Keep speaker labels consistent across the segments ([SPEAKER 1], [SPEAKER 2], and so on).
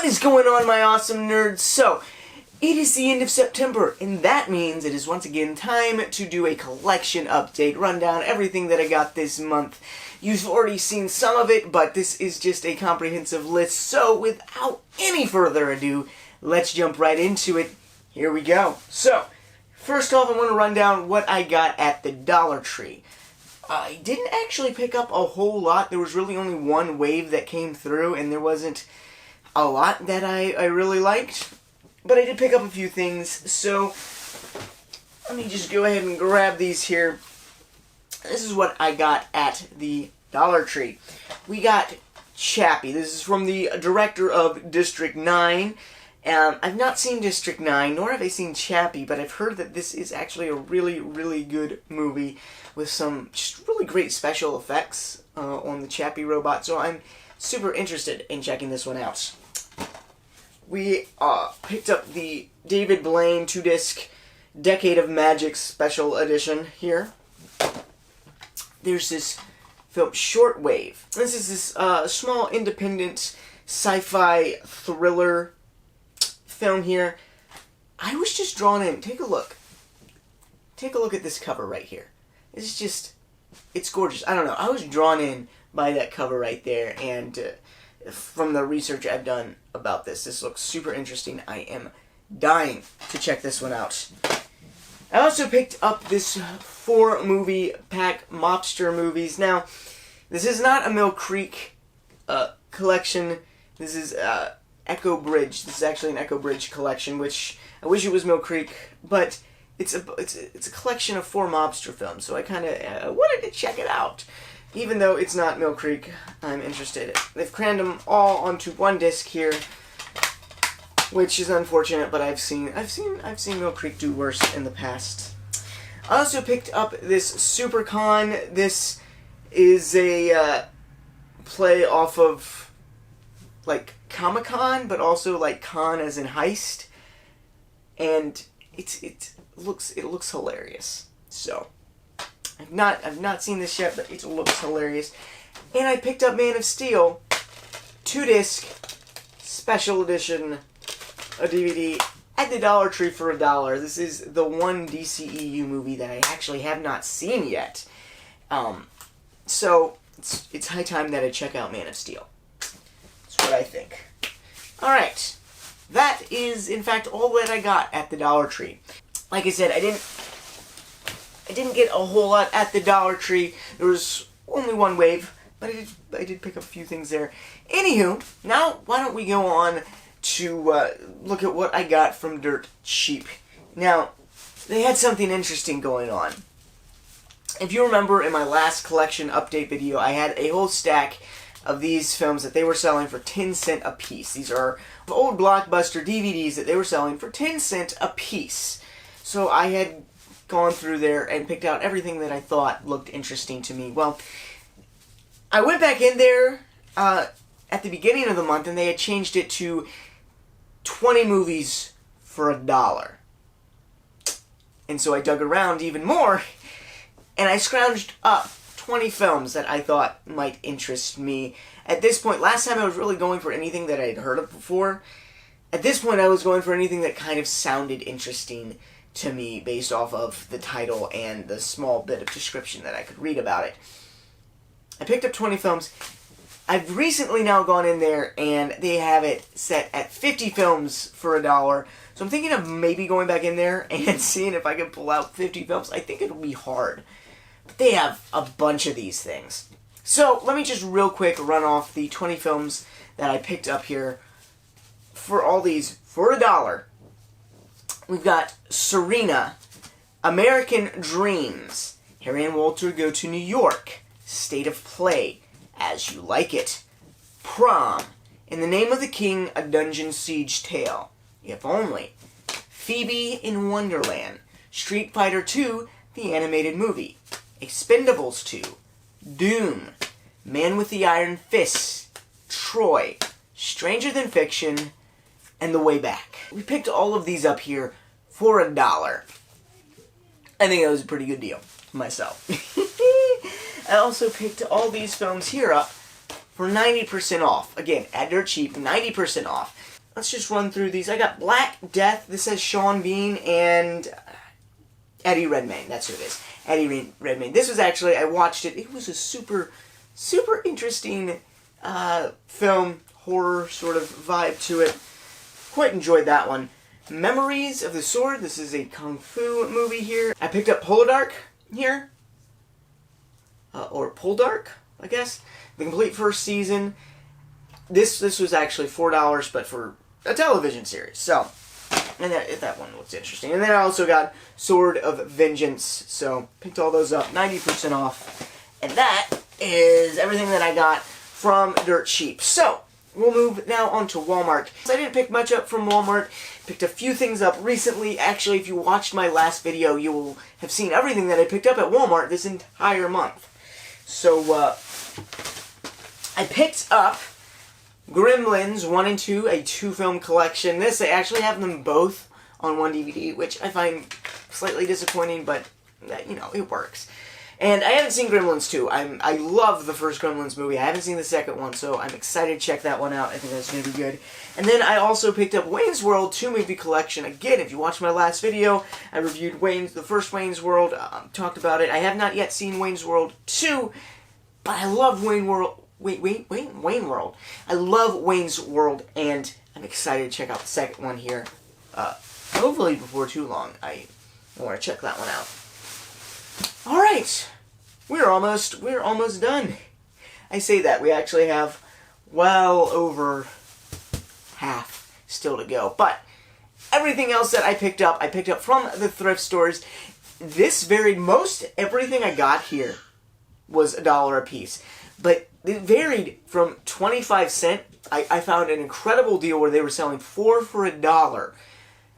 [SPEAKER 1] What is going on, my awesome nerds? So, it is the end of September, and that means it is once again time to do a collection update, run down everything that I got this month. You've already seen some of it, but this is just a comprehensive list, so without any further ado, let's jump right into it. Here we go. So, first off, I want to run down what I got at the Dollar Tree. I didn't actually pick up a whole lot. There was really only one wave that came through, and there wasn't a lot that I really liked. But I did pick up a few things, so let me just go ahead and grab these here. This is what I got at the Dollar Tree. We got Chappie. This is from the director of District 9. I've not seen District 9, nor have I seen Chappie, but I've heard that this is actually a really, really good movie with some just really great special effects on the Chappie robot, so I'm super interested in checking this one out. We picked up the David Blaine 2-disc Decade of Magic Special Edition here. There's this film, Shortwave. This is this small independent sci-fi thriller film here. I was just drawn in. Take a look. Take a look at this cover right here. It's just, it's gorgeous. I don't know. I was drawn in by that cover right there, and from the research I've done about this looks super interesting. I am dying to check this one out. I also picked up this 4-movie pack, Mobster movies. Now, this is not a Mill Creek collection. This is Echo Bridge. This is actually an Echo Bridge collection, which I wish it was Mill Creek, but it's a collection of 4 mobster films, so I kind of wanted to check it out. Even though it's not Mill Creek, I'm interested. They've crammed them all onto one disc here, which is unfortunate, but I've seen Mill Creek do worse in the past. I also picked up this SuperCon. This is a play off of like Comic-Con, but also like con as in heist, and it looks hilarious. So I've not seen this yet, but it looks hilarious. And I picked up Man of Steel 2-disc special edition, a DVD at the Dollar Tree for $1. This is the one DCEU movie that I actually have not seen yet. So it's high time that I check out Man of Steel. That's what I think. Alright, that is in fact all that I got at the Dollar Tree. Like I said, I didn't get a whole lot at the Dollar Tree. There was only one wave, but I did pick up a few things there. Anywho, now why don't we go on to look at what I got from Dirt Cheap. Now, they had something interesting going on. If you remember in my last collection update video, I had a whole stack of these films that they were selling for 10 cents a piece. These are old Blockbuster DVDs that they were selling for 10 cents a piece. So I had gone through there and picked out everything that I thought looked interesting to me. Well, I went back in there at the beginning of the month, and they had changed it to 20 movies for $1. And so I dug around even more, and I scrounged up 20 films that I thought might interest me. At this point, last time I was really going for anything that I'd heard of before. At this point, I was going for anything that kind of sounded interesting to me based off of the title and the small bit of description that I could read about it. I picked up 20 films. I've recently now gone in there and they have it set at 50 films for $1. So I'm thinking of maybe going back in there and seeing if I can pull out 50 films. I think it'll be hard. But they have a bunch of these things. So let me just real quick run off the 20 films that I picked up here for all these for $1. We've got Serena, American Dreams, Harry and Walter Go to New York, State of Play, As You Like It, Prom, In the Name of the King, A Dungeon Siege Tale, If Only, Phoebe in Wonderland, Street Fighter 2, the animated movie, Expendables 2, Doom, Man with the Iron Fist, Troy, Stranger Than Fiction, and The Way Back. We picked all of these up here for $1. I think that was a pretty good deal myself. I also picked all these films here up for for 90% off. Again, at Dirt Cheap, 90% off. Let's just run through these. I got Black Death. This has Sean Bean and Eddie Redmayne. That's who it is. Eddie Redmayne. This was actually, I watched it. It was a super interesting film, horror sort of vibe to it. Quite enjoyed that one. Memories of the Sword. This is a kung fu movie here. I picked up Poldark here. Or Poldark, I guess. The complete first season. This was actually $4, but for a television series. So, and that one looks interesting. And then I also got Sword of Vengeance. So, picked all those up. 90% off. And that is everything that I got from Dirt Cheap. So, we'll move now on to Walmart. I didn't pick much up from Walmart. Picked a few things up recently. Actually, if you watched my last video, you will have seen everything that I picked up at Walmart this entire month. So, I picked up Gremlins 1 and 2, a 2-film collection. This, I actually have them both on one DVD, which I find slightly disappointing, but, you know, it works. And I haven't seen Gremlins 2. I love the first Gremlins movie. I haven't seen the second one, so I'm excited to check that one out. I think that's going to be good. And then I also picked up Wayne's World 2-movie collection. Again, if you watched my last video, I reviewed the first Wayne's World, talked about it. I have not yet seen Wayne's World 2, but I love Wayne World. Wayne World. I love Wayne's World, and I'm excited to check out the second one here. Hopefully before too long. I want to check that one out. Alright, we're almost done. I say that, we actually have well over half still to go. But everything else that I picked up from the thrift stores. This varied, everything I got here was $1 a piece. But it varied from 25 cents. I found an incredible deal where they were selling 4 for $1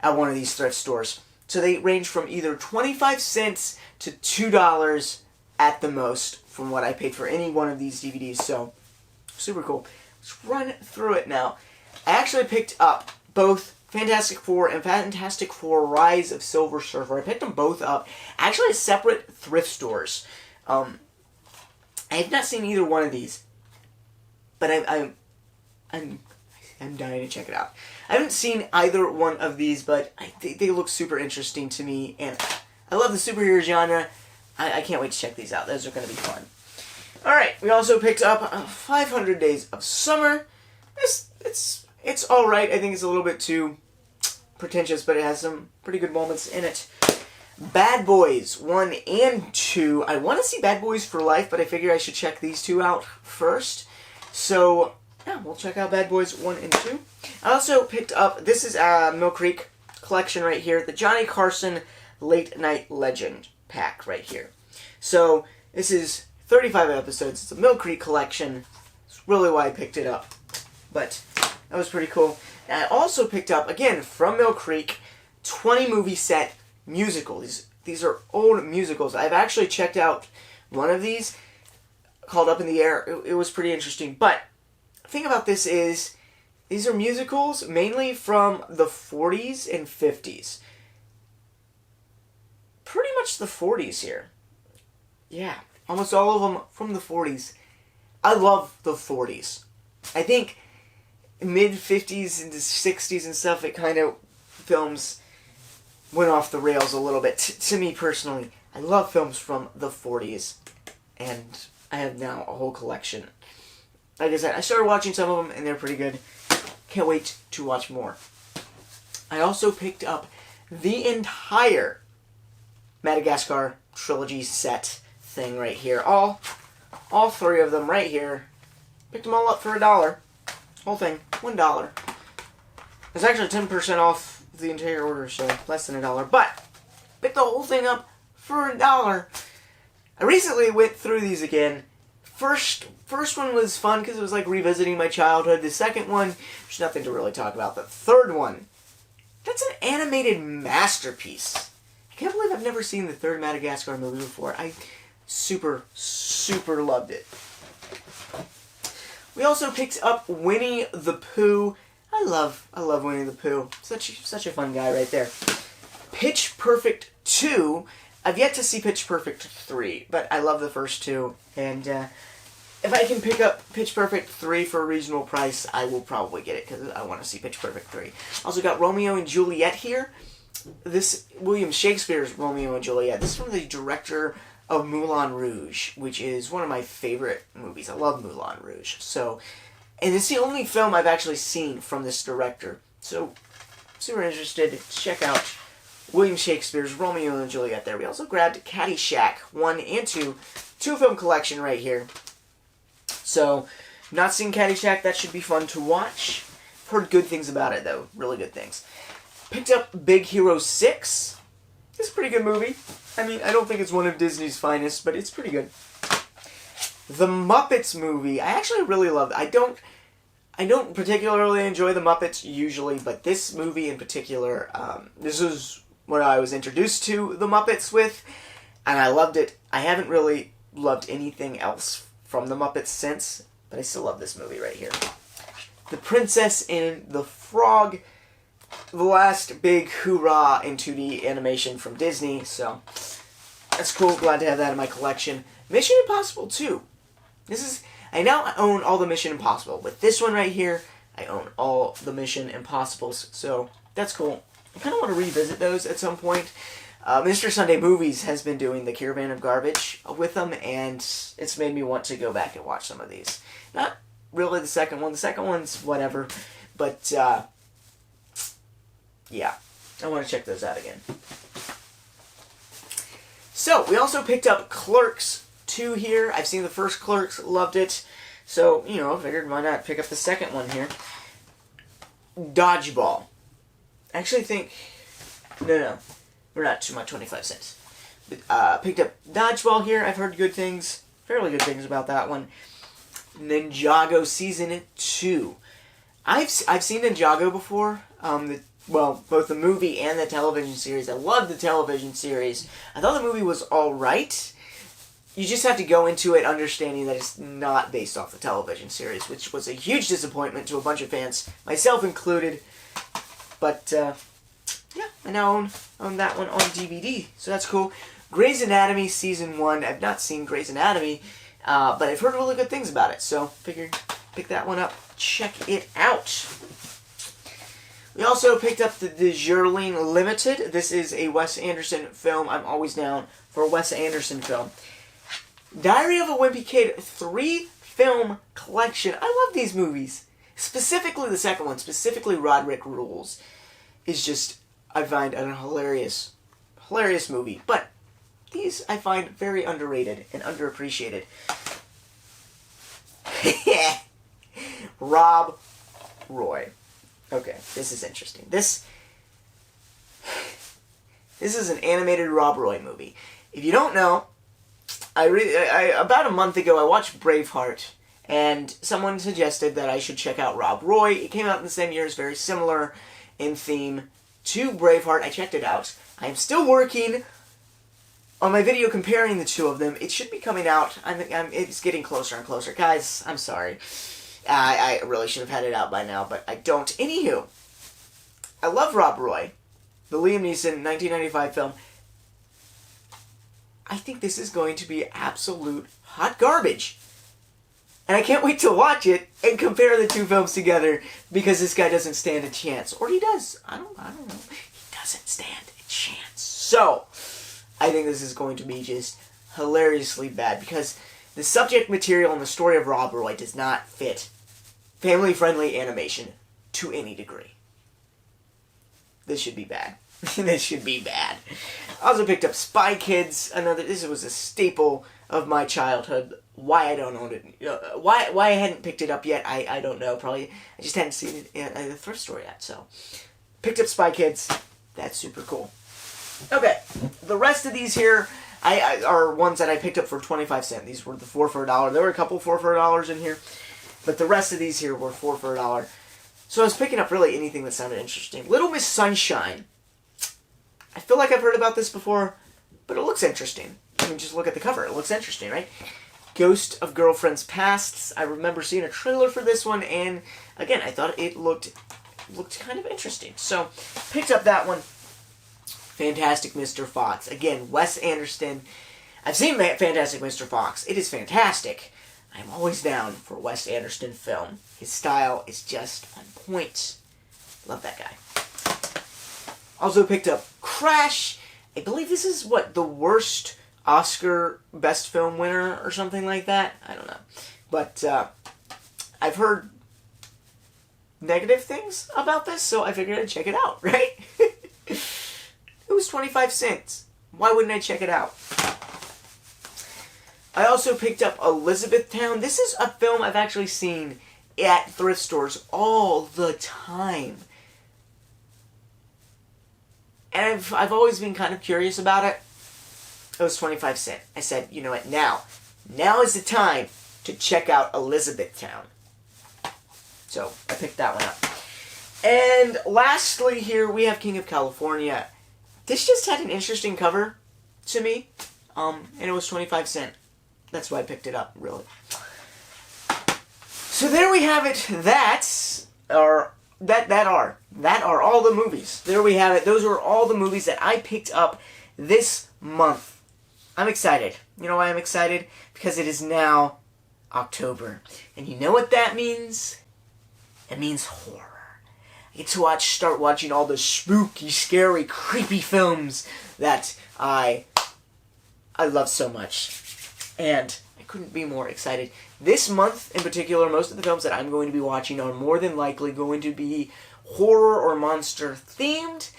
[SPEAKER 1] at one of these thrift stores. So they range from either 25 cents to $2 at the most from what I paid for any one of these DVDs. So, super cool. Let's run through it now. I actually picked up both Fantastic Four and Fantastic Four Rise of Silver Surfer. I picked them both up, actually at separate thrift stores. I have not seen either one of these, but I'm dying to check it out. I haven't seen either one of these, but they look super interesting to me, and I love the superhero genre. I can't wait to check these out. Those are going to be fun. Alright, we also picked up 500 Days of Summer. It's alright. I think it's a little bit too pretentious, but it has some pretty good moments in it. Bad Boys 1 and 2. I want to see Bad Boys for Life, but I figure I should check these two out first. So, yeah, we'll check out Bad Boys 1 and 2. I also picked up, this is a Mill Creek collection right here, the Johnny Carson Late Night Legend pack right here. So, this is 35 episodes. It's a Mill Creek collection. That's really why I picked it up. But, that was pretty cool. And I also picked up, again, from Mill Creek, 20 movie set musical. These are old musicals. I've actually checked out one of these called Up in the Air. It was pretty interesting. But the thing about this is these are musicals mainly from the 40s and 50s. Pretty much the 40s here. Yeah, almost all of them from the 40s. I love the 40s. I think mid-50s into 60s and stuff, it kind of films went off the rails a little bit. To me personally, I love films from the 40s, and I have now a whole collection. Like I said, I started watching some of them, and they're pretty good. Can't wait to watch more. I also picked up the entire Madagascar trilogy set thing right here. All 3 of them right here. Picked them all up for $1. Whole thing, $1. It's actually 10% off the entire order, so less than $1. But picked the whole thing up for $1. I recently went through these again. First one was fun because it was like revisiting my childhood. The second one, there's nothing to really talk about. The third one, that's an animated masterpiece. I can't believe I've never seen the third Madagascar movie before. I super loved it. We also picked up Winnie the Pooh. I love Winnie the Pooh. Such a fun guy right there. Pitch Perfect 2. I've yet to see Pitch Perfect 3, but I love the first two. And if I can pick up Pitch Perfect 3 for a reasonable price, I will probably get it, because I want to see Pitch Perfect 3. Also got Romeo and Juliet here. This, William Shakespeare's Romeo and Juliet. This is from the director of Moulin Rouge, which is one of my favorite movies. I love Moulin Rouge. So, and it's the only film I've actually seen from this director. So, super interested to check out William Shakespeare's Romeo and Juliet there. We also grabbed Caddyshack 1 and 2. Two-film collection right here. So, not seen Caddyshack. That should be fun to watch. Heard good things about it, though. Really good things. Picked up Big Hero 6. It's a pretty good movie. I mean, I don't think it's one of Disney's finest, but it's pretty good. The Muppets movie. I actually really love it. I don't particularly enjoy the Muppets usually, but this movie in particular, this is what I was introduced to the Muppets with, and I loved it. I haven't really loved anything else from the Muppets since, but I still love this movie right here. The Princess and the Frog. The last big hoorah in 2D animation from Disney, so that's cool. Glad to have that in my collection. Mission Impossible 2. I now own all the Mission Impossible. With this one right here, I own all the Mission Impossibles, so that's cool. I kind of want to revisit those at some point. Mr. Sunday Movies has been doing the Caravan of Garbage with them, and it's made me want to go back and watch some of these. Not really the second one. The second one's whatever, but yeah, I want to check those out again. So, we also picked up Clerks 2 here. I've seen the first Clerks, loved it. So, you know, figured why not pick up the second one here. Dodgeball. I actually think... No. We're not too much, 25 cents. Picked up Dodgeball here. I've heard good things, fairly good things about that one. Ninjago Season 2. I've seen Ninjago before. Both the movie and the television series. I loved the television series. I thought the movie was alright. You just have to go into it understanding that it's not based off the television series, which was a huge disappointment to a bunch of fans, myself included. But, yeah, I now own that one on DVD, so that's cool. Grey's Anatomy Season 1. I've not seen Grey's Anatomy, but I've heard really good things about it, so figured pick that one up, check it out. We also picked up the Desjardins Limited. This is a Wes Anderson film. I'm always down for a Wes Anderson film. Diary of a Wimpy Kid 3-film collection. I love these movies. Specifically the second one, specifically Roderick Rules, is just, I find, a hilarious movie. But these I find very underrated and underappreciated. Rob Roy. Okay, this is interesting. This is an animated Rob Roy movie. If you don't know, about a month ago I watched Braveheart, and someone suggested that I should check out Rob Roy. It came out in the same year, it's very similar in theme to Braveheart. I checked it out. I am still working on my video comparing the two of them. It should be coming out. It's getting closer and closer. Guys, I'm sorry. I really should have had it out by now, but I don't. Anywho, I love Rob Roy, the Liam Neeson 1995 film. I think this is going to be absolute hot garbage. And I can't wait to watch it and compare the two films together, because this guy doesn't stand a chance. Or he does. I don't know. He doesn't stand a chance. So, I think this is going to be just hilariously bad, because the subject material and the story of Rob Roy does not fit family-friendly animation to any degree. This should be bad. This should be bad. I also picked up Spy Kids. This was a staple of my childhood. Why I don't own it, why I hadn't picked it up yet, I don't know. Probably I just hadn't seen it at the thrift store yet. So, picked up Spy Kids. That's super cool. Okay, the rest of these here are ones that I picked up for 25 cents. These were the 4 for $1. There were a couple 4 for $1 in here, but the rest of these here were 4 for $1. So I was picking up really anything that sounded interesting. Little Miss Sunshine. I feel like I've heard about this before, but it looks interesting. I mean, just look at the cover. It looks interesting, right? Ghost of Girlfriend's Past. I remember seeing a trailer for this one, and again, I thought it looked kind of interesting. So, picked up that one. Fantastic Mr. Fox. Again, Wes Anderson. I've seen Fantastic Mr. Fox. It is fantastic. I'm always down for Wes Anderson film. His style is just on point. Love that guy. Also picked up Crash. I believe this is, the worst Oscar Best Film winner or something like that? I don't know. But I've heard negative things about this, so I figured I'd check it out, right? It was 25 cents. Why wouldn't I check it out? I also picked up Elizabethtown. This is a film I've actually seen at thrift stores all the time. And I've always been kind of curious about it. It was 25 cents. I said, you know what, now is the time to check out Elizabethtown. So I picked that one up. And lastly here we have King of California. This just had an interesting cover to me. And it was 25 cents. That's why I picked it up, really. So there we have it. That are all the movies. There we have it. Those are all the movies that I picked up this month. I'm excited. You know why I'm excited? Because it is now October. And you know what that means? It means horror. I get to start watching all the spooky, scary, creepy films that I love so much. And I couldn't be more excited. This month in particular, most of the films that I'm going to be watching are more than likely going to be horror or monster themed,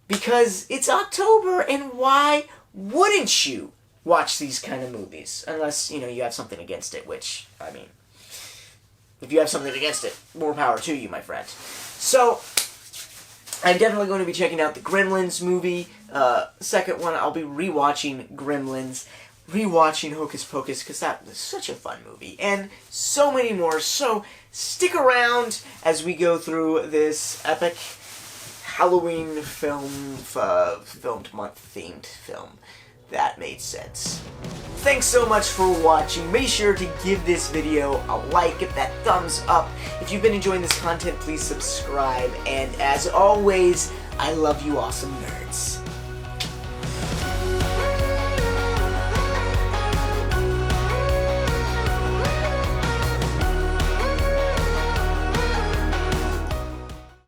[SPEAKER 1] because it's October, and why wouldn't you watch these kind of movies? Unless, you have something against it, which, I mean, if you have something against it, more power to you, my friend. So, I'm definitely going to be checking out the Gremlins movie. Second one, I'll be rewatching Gremlins, rewatching Hocus Pocus, because that was such a fun movie, and so many more. So stick around as we go through this epic Halloween filmed month themed film. That made sense. Thanks so much for watching. Make sure to give this video a like, get that thumbs up. If you've been enjoying this content, please subscribe, and as always, I love you awesome nerds.